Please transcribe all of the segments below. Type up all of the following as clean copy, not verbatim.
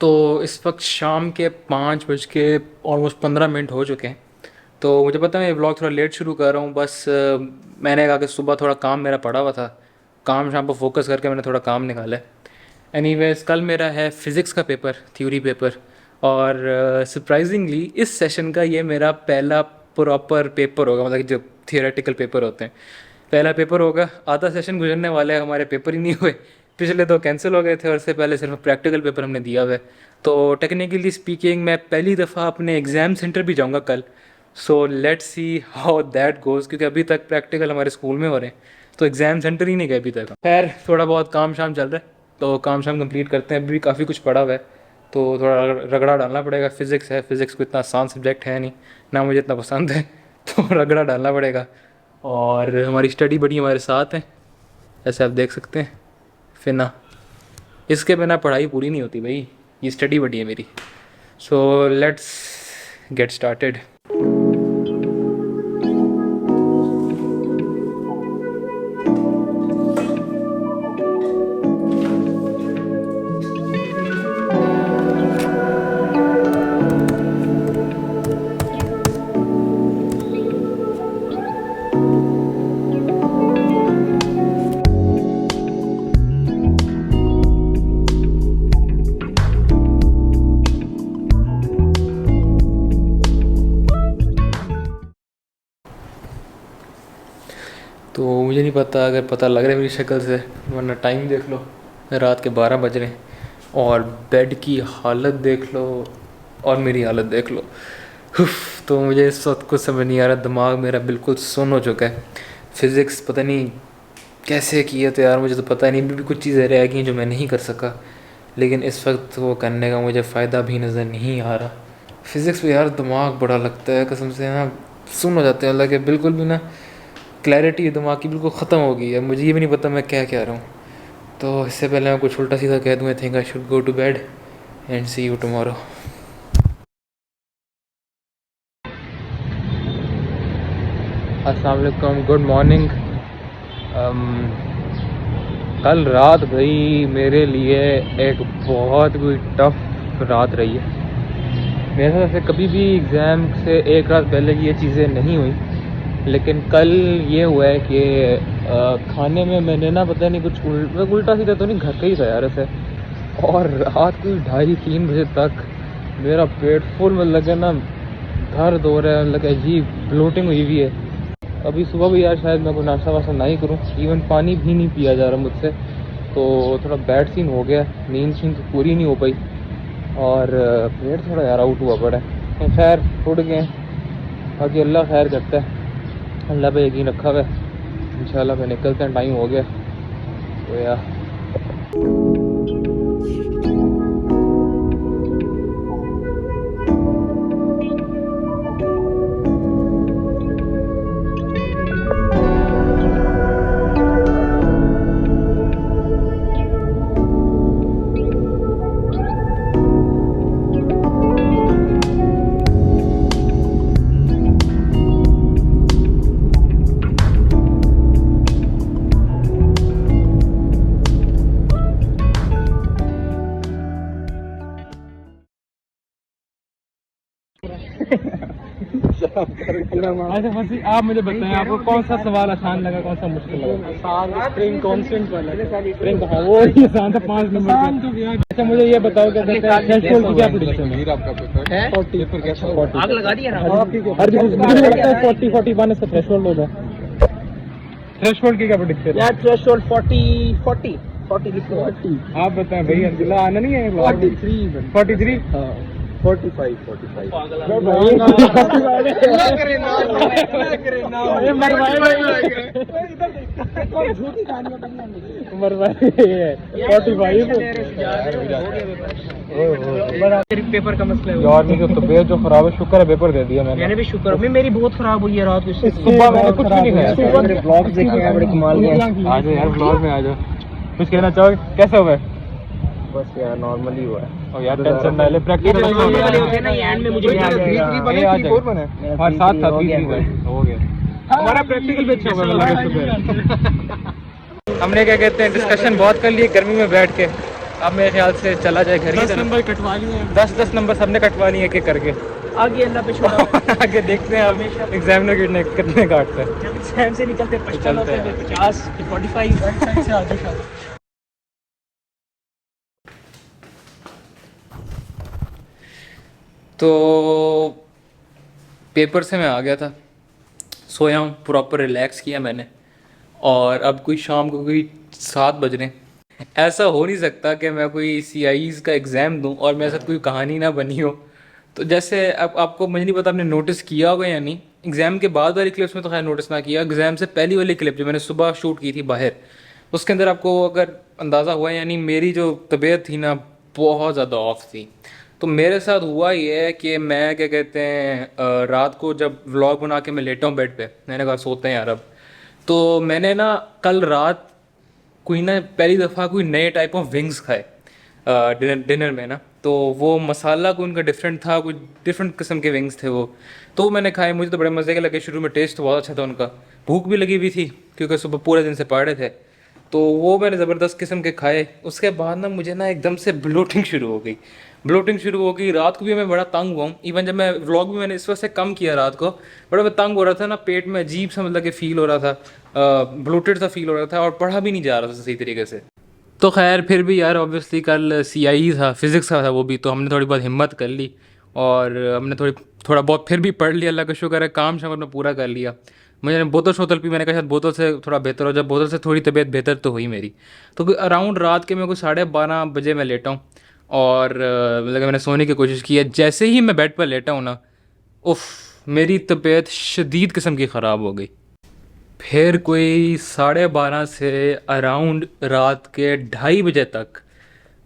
तो इस वक्त शाम के 5 बज के ऑलमोस्ट 15 मिनट हो चुके हैं। तो मुझे पता है मैं व्लॉग थोड़ा लेट शुरू कर रहा हूँ। बस मैंने कहा कि सुबह थोड़ा काम मेरा पड़ा हुआ था, काम शाम पर फोकस करके मैंने थोड़ा काम निकाला है। एनीवेज कल मेरा है फ़िज़िक्स का पेपर, थ्योरी पेपर। और सरप्राइजिंगली इस सेशन का ये मेरा पहला प्रॉपर पेपर होगा, मतलब कि जो थियोरेटिकल पेपर होते हैं, पहला पेपर होगा। आधा सेशन गुजरने वाले हैं, हमारे पेपर ही नहीं हुए। पिछले दो कैंसिल हो गए थे और उससे पहले सिर्फ प्रैक्टिकल पेपर हमने दिया हुआ है। तो टेक्निकली स्पीकिंग मैं पहली दफ़ा अपने एग्ज़ाम सेंटर भी जाऊंगा कल। So let's see how that goes, क्योंकि अभी तक प्रैक्टिकल हमारे स्कूल में हो रहे हैं, तो एग्ज़ाम सेंटर ही नहीं गए अभी तक। खैर थोड़ा बहुत काम शाम चल रहा है, तो काम शाम कंप्लीट करते हैं। अभी भी काफ़ी कुछ पड़ा हुआ है, तो थोड़ा रगड़ा डालना पड़ेगा। फ़िज़िक्स है, फ़िज़िक्स को इतना आसान सब्जेक्ट है नहीं, ना मुझे इतना पसंद है तो रगड़ा डालना पड़ेगा। और हमारी स्टडी बड़ी हमारे साथ है, ऐसे आप देख सकते हैं। फिर ना इसके बिना पढ़ाई पूरी नहीं होती भाई, ये स्टडी बड़ी है मेरी। So let's get started. तो मुझे नहीं पता अगर पता लग रहा है मेरी शक्ल से, वरना टाइम देख लो, रात के 12 बज रहे हैं। और बेड की हालत देख लो और मेरी हालत देख लो। तो मुझे इस वक्त कुछ समझ नहीं आ रहा, दिमाग मेरा बिल्कुल सुन्न हो चुका है। फ़िज़िक्स पता नहीं कैसे किया, तो यार मुझे तो पता नहीं, अभी भी कुछ चीज़ें रह गई हैं जो मैं नहीं कर सका, लेकिन इस वक्त वो करने का मुझे फ़ायदा भी नज़र नहीं आ रहा। फ़िज़िक्स में यार दिमाग बड़ा लगता है कसम से ना, सुन हो जाते हैं, हालांकि बिल्कुल भी ना क्लैरिटी दिमाग की बिल्कुल ख़त्म हो गई है। मुझे ये भी नहीं पता मैं क्या कह रहा हूँ। तो इससे पहले मैं कुछ उल्टा सीधा कह दूँ, I think I should go to bed and see you tomorrow. अस्सलाम वालेकुम, गुड मॉर्निंग। कल रात भाई मेरे लिए एक बहुत कोई टफ रात रही है। मेरे साथ ऐसे कभी भी एग्ज़ाम से एक रात पहले ये चीज़ें नहीं हुई, लेकिन कल ये हुआ है कि खाने में मैंने ना पता नहीं कुछ उल्टा सीधा तो नहीं, घर का ही था यार ऐसे। और रात को 2:30-3 बजे तक मेरा पेट फुल, मतलब लगे ना दर्द हो रहा है, लगे अजीब ब्लोटिंग हुई हुई है। अभी सुबह भी यार शायद मैं कोई नाश्ता वास्ता नहीं करूँ, इवन पानी भी नहीं पिया जा रहा मुझसे। तो थोड़ा बैड सीन हो गया, नींद शीन तो पूरी नहीं हो पाई, और पेट थोड़ा यार आउट हुआ पड़ा है। खैर उठ गए, बाकी अल्लाह खैर करता है, अल्लाह पे यकीन रखा हुआ है। इंशाल्लाह पे निकलते हैं, टाइम हो गया तो यार। अच्छा बस आप मुझे बताएं, आपको कौन सा सवाल आसान लगा, कौन सा मुश्किल लगा? आसान स्प्रिंग कांस्टेंट वाला, स्प्रिंग, हाँ वो ही आसान था, 5 नंबर। अच्छा मुझे ये बताओ कि थ्रेशोल्ड की क्या प्रेडिक्शन है? आपका पेपर है 40 आग लगा दी है ना, हर किसी को लगता है 40-41 इसका थ्रेशोल्ड होगा। थ्रेशोल्ड की क्या प्रेडिक्शन यार? थ्रेशोल्ड 40 लिखो। आप बताएं भाई, अब्दुल्ला आना नहीं है? 43 हाँ 45 पेपर का मसला है यार। मुझे तबीयत जो खराब है, शुक्र है पेपर दे दिया मैंने भी शुक्र है, मेरी बहुत खराब हुई है रात को। सुबह मैंने कुछ भी नहीं खाया। मेरे ब्लॉग देखे हैं बड़े कमाल के। आ जाओ यार ब्लॉग में आ जाओ, कुछ कहना चाहोगे? कैसा हुआ है? बस यार नॉर्मली हुआ है। और यार टेंशन ना ले, प्रैक्टिस होते ना एंड में मुझे आ जाएगा। और साथ साथ हो गया हमारा प्रैक्टिकल भी अच्छा होगा। हमने क्या कहते हैं डिस्कशन बहुत कर लिए गर्मी में बैठ के, अब मेरे ख्याल से चला जाए घर की 10 तरफ। नंबर कटवा लिए हैं। 10 नंबर सबने कटवा लिए एक एक करके। आगे अल्लाह पे छोड़ा हुआ है। आगे देखते हैं अब हमेशा एग्जामिनर कितने कितने काटते हैं। जब एग्जाम से निकलते 55 चलते होते हैं। हैं, 50, फिर 45, राइट साइड से आगे का। तो पेपर से मैं आ गया था, सोया हूँ, प्रॉपर रिलैक्स किया मैंने। और अब कोई शाम को कोई 7 बज रहे हैं। ऐसा हो नहीं सकता कि मैं कोई CIEs का एग्ज़ाम दूं और मेरे साथ कोई कहानी ना बनी हो। तो जैसे अब आपको, मुझे नहीं पता आपने नोटिस किया होगा या नहीं, एग्ज़ाम के बाद वाली क्लिप्स में तो खैर नोटिस ना किया, एग्ज़ाम से पहली वाली क्लिप जो मैंने सुबह शूट की थी बाहर, उसके अंदर आपको अगर अंदाज़ा हुआ या नहीं, मेरी जो तबीयत थी ना बहुत ज़्यादा ऑफ थी। तो मेरे साथ हुआ ये है कि मैं क्या कहते हैं रात को जब व्लॉग बना के मैं लेटा हूँ बेड पे, मैंने कहा सोते हैं यार अब। तो मैंने ना कल रात कोई ना पहली दफ़ा कोई नए टाइप ऑफ विंग्स खाए डिनर डिनर में ना। तो वो मसाला कोई उनका डिफरेंट था, कुछ डिफरेंट किस्म के विंग्स थे वो। तो वो मैंने खाए, मुझे तो बड़े मज़े के लगे, शुरू में टेस्ट बहुत अच्छा था उनका। भूख भी लगी हुई थी क्योंकि सुबह पूरे दिन से पड़े थे। तो वो मैंने ज़बरदस्त किस्म के खाए। उसके बाद ना मुझे ना एकदम से ब्लोटिंग शुरू हो गई। ब्लोटिंग शुरू हो गई, रात को भी मैं बड़ा तंग हुआ हूँ। इवन जब मैं व्लॉग भी मैंने इस वजह से कम किया रात को, बड़ा मैं तंग हो रहा था ना, पेट में अजीब सा मतलब कि फ़ील हो रहा था, ब्लोटेड सा फील हो रहा था और पढ़ा भी नहीं जा रहा था सही तरीके से। तो खैर फिर भी यार ऑब्वियसली कल CIE था, फिज़िक्स का था वो भी, तो हमने थोड़ी बहुत हिम्मत कर ली और हमने थोड़ा बहुत फिर भी पढ़ लिया। अल्लाह का शुक्र है, काम शाम अपना पूरा कर लिया। मुझे बोतल शोतल पी, मैंने कहा शायद बोतल से थोड़ा बेहतर हो, जब बोतल से थोड़ी तबीयत बेहतर तो हुई मेरी। तो अराउंड रात के मेरे को 12:30 बजे मैं लेटा हूँ और मतलब कि मैंने सोने की कोशिश की है। जैसे ही मैं बेड पर लेटा हूँ ना, उफ़, मेरी तबीयत शदीद किस्म की ख़राब हो गई। फिर कोई 12:30 से अराउंड रात के 2:30 बजे तक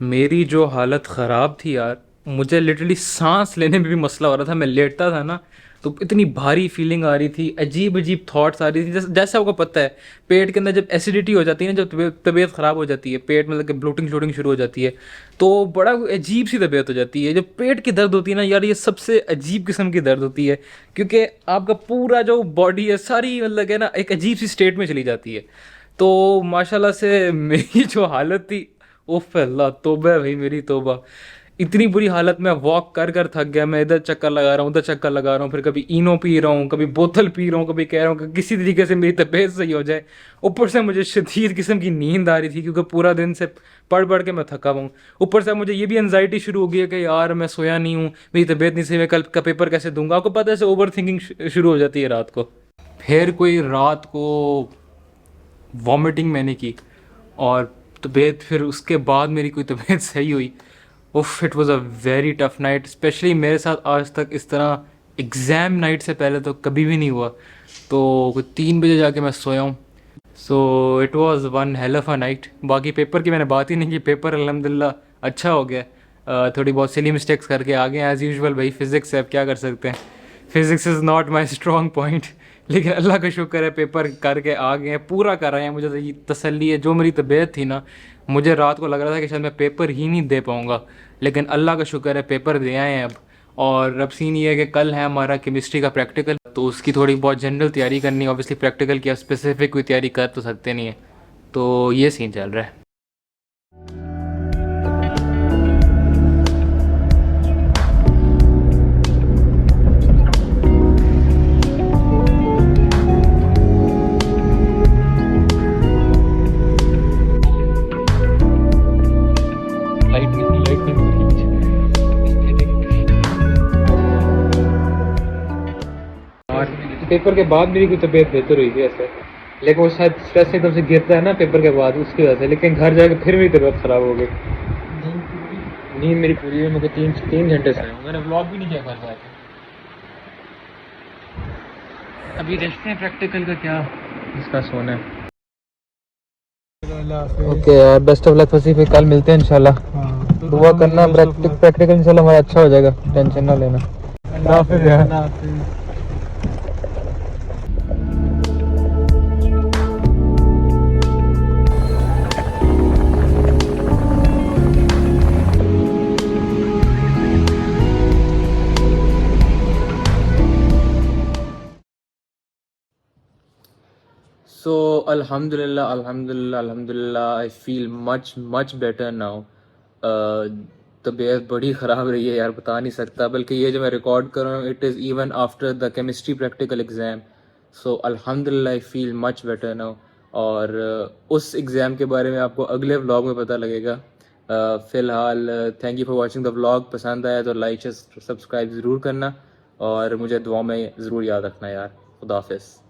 मेरी जो हालत ख़राब थी यार, मुझे लिटरली सांस लेने में भी मसला हो रहा था। मैं लेटता था ना तो इतनी भारी फीलिंग आ रही थी, अजीब अजीब थॉट्स आ रही थी। जैसे जैसे आपको पता है पेट के अंदर जब एसिडिटी हो जाती है ना, जब तबीयत ख़राब हो जाती है, पेट मतलब कि ब्लोटिंग शोटिंग शुरू हो जाती है, तो बड़ा अजीब सी तबीयत हो जाती है। जब पेट की दर्द होती है ना यार, ये सबसे अजीब किस्म की दर्द होती है क्योंकि आपका पूरा जो बॉडी है सारी मतलब है ना एक अजीब सी स्टेट में चली जाती है। तो माशाल्लाह से मेरी जो हालत थी, उफ़ अल्लाह तौबा है भाई, मेरी तौबा। इतनी बुरी हालत में वॉक कर कर थक गया मैं, इधर चक्कर लगा रहा हूँ उधर चक्कर लगा रहा हूँ, फिर कभी इनो पी रहा हूँ, कभी बोतल पी रहा हूँ, कभी कह रहा हूँ कि किसी तरीके से मेरी तबीयत सही हो जाए। ऊपर से मुझे शदीद किस्म की नींद आ रही थी क्योंकि पूरा दिन से पढ़ पढ़ के मैं थका हुआ हूँ। ऊपर से मुझे ये भी एनजाइटी शुरू हो गई है कि यार मैं सोया नहीं हूँ, मेरी तबीयत नहीं सही, मैं कल का पेपर कैसे दूंगा। आपको पता है ऐसे ओवर थिंकिंग शुरू हो जाती है रात को। फिर कोई रात को वॉमिटिंग मैंने की और तबीयत, फिर उसके बाद मेरी कोई तबीयत सही हुई। उफ, it was a very tough night. Specially मेरे साथ आज तक इस तरह एग्ज़ाम नाइट से पहले तो कभी भी नहीं हुआ। तो कोई 3 बजे जाके मैं सोया हूँ। So it was one hell of a night. बाकी पेपर की मैंने बात ही नहीं की, पेपर अल्हम्दुलिल्लाह अच्छा हो गया। थोड़ी बहुत सिली मिस्टेक्स करके आ गए एज़ यूजुअल, भाई फिज़िक्स है, अब क्या कर सकते हैं। Physics is not my strong point. लेकिन अल्लाह का शुक्र है पेपर करके आ गए हैं, पूरा कर रहे हैं। मुझे तो ये तसल्ली है, जो मेरी तबीयत थी ना, मुझे रात को लग रहा था कि शायद मैं पेपर ही नहीं दे पाऊँगा, लेकिन अल्लाह का शुक्र है पेपर दे आए हैं अब। और अब सीन ये है कि कल है हमारा केमिस्ट्री का प्रैक्टिकल, तो उसकी थोड़ी बहुत जनरल तैयारी करनी है। ऑब्वियसली प्रैक्टिकल की स्पेसिफिक कोई तैयारी कर तो सकते नहीं है। तो ये सीन चल रहा है। और पेपर के बाद मेरी कोई तबीयत बेहतर हुई थी ऐसे, लेकिन वो शायद स्ट्रेस एकदम से गिरता है ना पेपर के बाद, उसकी वजह से। लेकिन घर जाके फिर मेरी तबीयत ख़राब हो गई। नींद मेरी पूरी हुई, मुझे 3 घंटे सोया हूँ। मैंने व्लॉग भी नहीं किया घर जाके। अभी देखते हैं प्रैक्टिकल का क्या इसका सोना है। ओके यार, बेस्ट ऑफ लक फसी, फिर कल मिलते हैं इंशाल्लाह। दुआ करना प्रैक्टिकल इंशाल्लाह हमारा अच्छा हो जाएगा, टेंशन ना लेना। अल्लाह हाफिज़ यार। So Alhamdulillah, Alhamdulillah, Alhamdulillah, I feel much better now. तबीयत बड़ी ख़राब रही है यार, बता नहीं सकता। बल्कि ये जो मैं रिकॉर्ड कर रहा हूँ, it is even after the chemistry practical exam. So अल्हम्दुलिल्लाह I feel much better now. और उस एग्ज़ाम के बारे में आपको अगले व्लॉग में पता लगेगा। फ़िलहाल thank you for watching the vlog. पसंद आया तो लाइक सब्सक्राइब ज़रूर करना और मुझे दुआ में ज़रूर याद रखना यार। खुदा हाफिज़।